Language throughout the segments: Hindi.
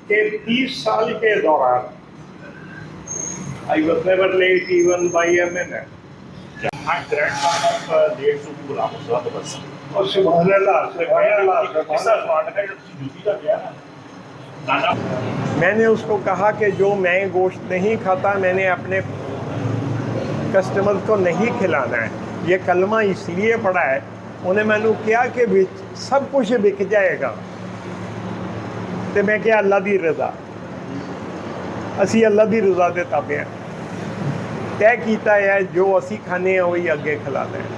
कि 30 साल के दौरान I was never late even by a minute. और सुभान अल्लाह, सुभान अल्लाह। मैंने उसको कहा कि जो मैं गोश्त नहीं खाता मैंने अपने कस्टमर को नहीं खिलाना है। ये कलमा इसलिए पढ़ा है, उन्हें मैंने क्या कि सब कुछ बिक जाएगा तो मैं क्या अल्लाह दी रज़ा, असी अल्लाह दी रज़ा दे ताबे हैं। तय कीता है जो असी खाने हैं वही अगे खिलाते हैं।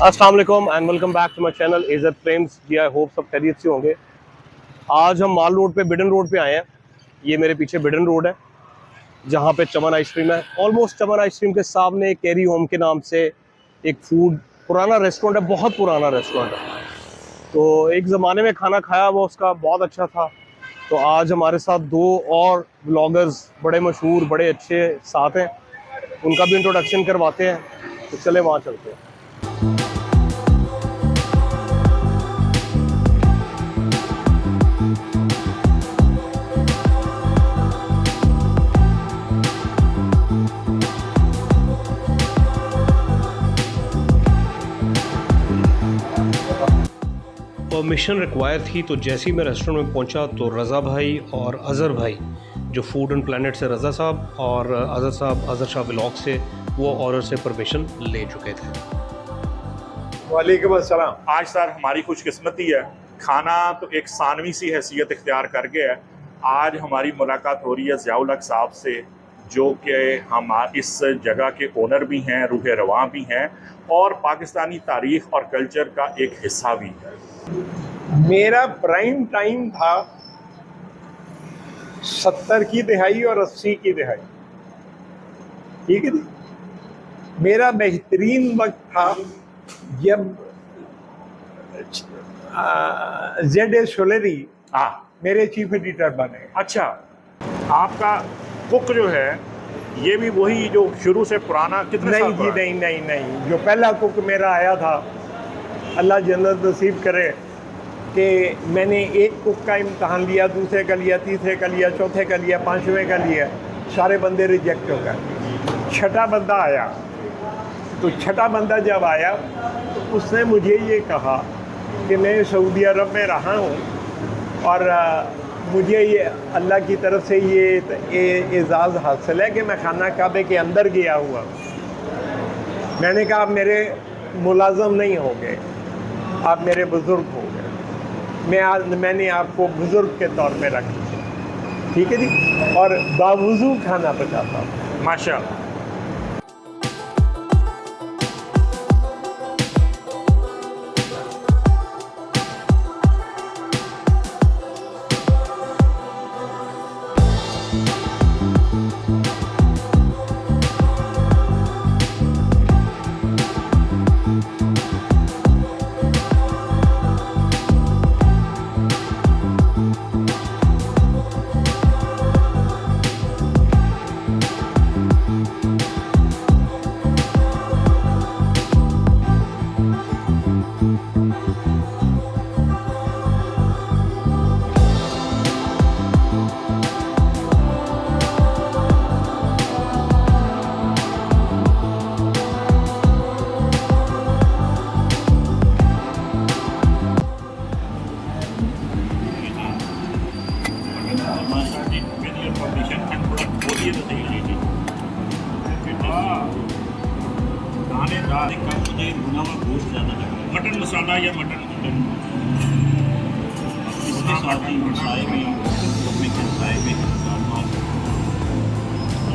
अस्सलाम वालेकुम and welcome back to my channel Izzat Frames. जी आई होप सब खैरियत से होंगे। आज हम माल रोड पे बिडन रोड पे आए हैं। ये मेरे पीछे बिडन रोड है जहाँ पे चमन आइसक्रीम है। ऑलमोस्ट चमन आइसक्रीम के सामने कैरी होम के नाम से एक फूड पुराना रेस्टोरेंट है, बहुत पुराना रेस्टोरेंट है। तो एक ज़माने में खाना खाया वो उसका बहुत अच्छा था। तो आज हमारे साथ दो और ब्लॉगर्स बड़े मशहूर बड़े अच्छे साथ हैं, उनका भी इंट्रोडक्शन करवाते हैं। तो चले वहाँ चलते हैं। परमिशन रिक्वायर थी, तो जैसे ही मैं रेस्टोरेंट में पहुंचा तो रज़ा भाई और अज़हर भाई जो फूड एंड प्लैनेट से रज़ा साहब और अज़हर साहब अज़हर शाह व्लॉग से, वो ऑर्डर से परमिशन ले चुके थे। वालेकुम अस्सलाम। आज सर हमारी खुशकिस्मती है, खाना तो एक सानवी सी हैसियत इख्तियार कर गया है। आज हमारी मुलाकात हो रही है ज़ियाउल हक साहब से, जो कि हम इस जगह के ओनर भी हैं, रूह रवां भी हैं और पाकिस्तानी तारीख़ और कल्चर का एक हिस्सा भी है। मेरा प्राइम टाइम था 70 की दहाई और 80 की दहाई, ठीक है जी। मेरा बेहतरीन वक्त था जब Z.A. शोलेरी मेरे चीफ एडिटर बने। अच्छा, आपका कुक जो है ये भी वही जो शुरू से पुराना कितने नहीं साल जी, पुराना? नहीं, जो पहला कुक मेरा आया था, अल्लाह जन्नत नसीब करे, कि मैंने एक कुक का इम्तहान लिया, दूसरे का लिया, तीसरे का लिया, चौथे का लिया, पाँचवें का लिया, सारे बंदे रिजेक्ट हो गए। छठा बंदा आया, तो छठा बंदा जब आया तो उसने मुझे ये कहा कि मैं सऊदी अरब में रहा हूँ और मुझे ये अल्लाह की तरफ से ये एज़ाज़ हासिल है कि मैं खाना काबे के अंदर गया हुआ। मैंने कहा आप मेरे मुलाज़म नहीं हो गए, आप मेरे बुज़ुर्ग हो गए। मैंने आपको बुज़ुर्ग के तौर में रख लिया, ठीक है जी। और बावजूद खाना पकाता हूँ माशाअल्लाह। मटन मसाला या मटन इसके साथ ही मसाए में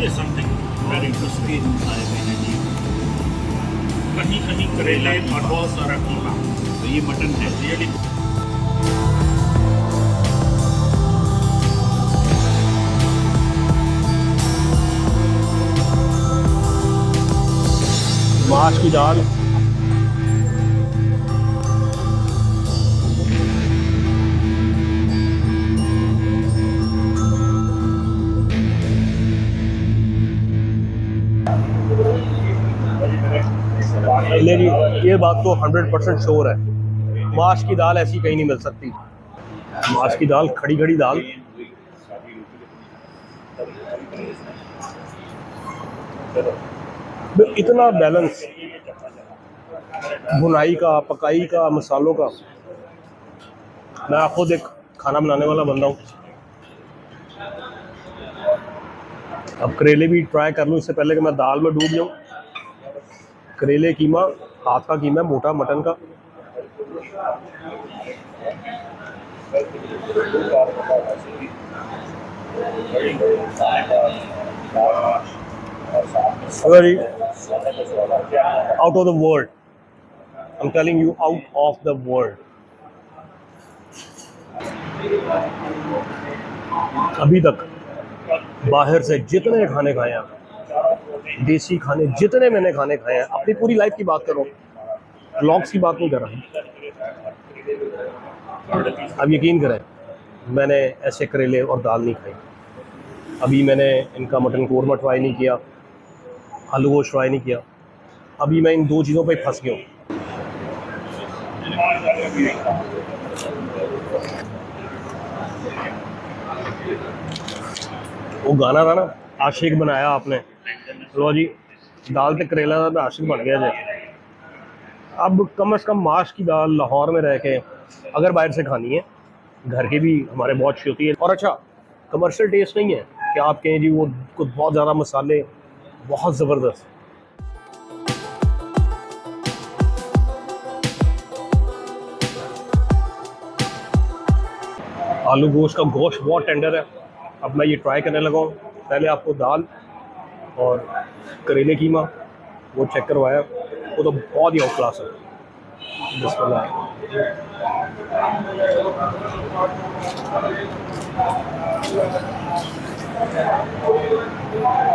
ये समथिंग वेरी इंटरेस्टिंग मसाए में है जी। कहीं कहीं करेले और बहुत सारा कीमा, तो ये मटन है रियली। माश की दाल, ले जी, ये बात तो 100% श्योर है, माश की दाल ऐसी कहीं नहीं मिल सकती। माश की दाल, खड़ी खड़ी दाल, इतना बैलेंस भुनाई का, पकाई का, मसालों का। मैं खुद एक खाना बनाने वाला बंदा हूँ। अब करेले भी ट्राई कर लूँ इससे पहले कि मैं दाल में डूब जाऊँ। करेले कीमा, हाथ का कीमा, मोटा मटन का। Very out of the world. I'm telling you, out of the world. अभी तक बाहर से जितने खाने खाए हैं, देसी खाने जितने मैंने खाने खाए हैं, अपनी पूरी लाइफ की बात कर रहा हूँ, व्लॉग्स की बात नहीं कर रहा। अब यकीन करें, मैंने ऐसे करेले और दाल नहीं खाई। अभी मैंने इनका मटन कोरमा ट्राई नहीं किया, आलू गोश्त ट्राई नहीं किया। अभी मैं इन दो चीज़ों पे फंस गया हूँ। वो गाना था ना, आशिक बनाया आपने, लो जी दाल ते करेला का आशिक बन गया जी। अब कम से कम माश की दाल लाहौर में रह के अगर बाहर से खानी है, घर की भी हमारे बहुत अच्छी होती है। और अच्छा, कमर्शियल टेस्ट नहीं है कि आप कहें जी वो कुछ बहुत ज़्यादा मसाले, बहुत ज़बरदस्त। आलू गोश्त का गोश्त बहुत टेंडर है। अब मैं ये ट्राई करने लगा हूँ। पहले आपको दाल और करेले कीमा वो चेक करवाया, वो तो बहुत ही आउट क्लास है। बिस्मिल्लाह।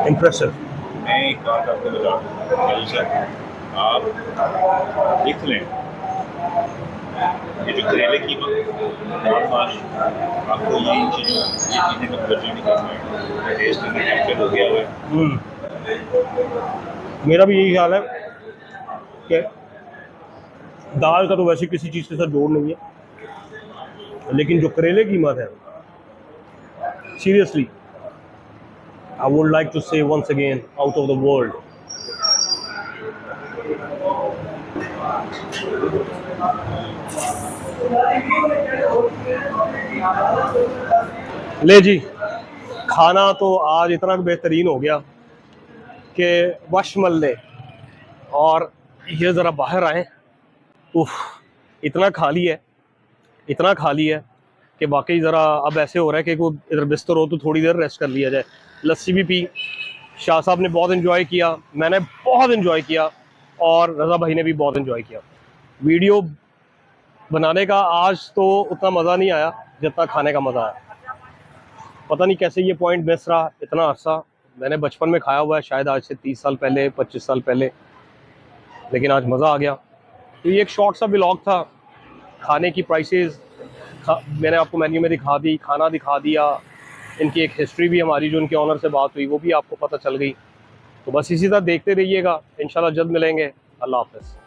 इम्प्रेसिव। मैं एक बात आपको बता दूं, आप लिख लें, ये जो करेले की दाल माश, आपको ये चीज़ें का तवज्जो नहीं करना है, टेस्ट में कैप्चर हो गया हुआ है। मेरा भी यही ख्याल है कि दाल का तो वैसे किसी चीज़ के साथ जोड़ नहीं है, लेकिन जो करेले की कीमत है, seriously I would like to say once again, out of the world. ले जी, खाना तो आज इतना बेहतरीन हो गया कि वश मल ले और ये ज़रा बाहर आए। उफ, इतना खाली है, इतना खाली है कि वाकई ज़रा अब ऐसे हो रहा है कि कोई इधर बिस्तर हो तो थोड़ी देर रेस्ट कर लिया जाए। लस्सी भी पी, शाह साहब ने बहुत एंजॉय किया, मैंने बहुत एंजॉय किया और रज़ा भाई ने भी बहुत एंजॉय किया। वीडियो बनाने का आज तो उतना मज़ा नहीं आया जितना खाने का मज़ा आया। पता नहीं कैसे ये पॉइंट मिस रहा इतना अरसा। मैंने बचपन में खाया हुआ है, शायद आज से 30 साल पहले, 25 साल पहले, लेकिन आज मज़ा आ गया। तो ये एक शॉर्ट सा व्लॉग था। खाने की प्राइसेस मैंने आपको मेन्यू में दिखा दी, खाना दिखा दिया, इनकी एक हिस्ट्री भी हमारी जो इनके ऑनर से बात हुई वो भी आपको पता चल गई। तो बस इसी तरह देखते रहिएगा, इंशाल्लाह जल्द मिलेंगे। अल्लाह हाफ़िज़।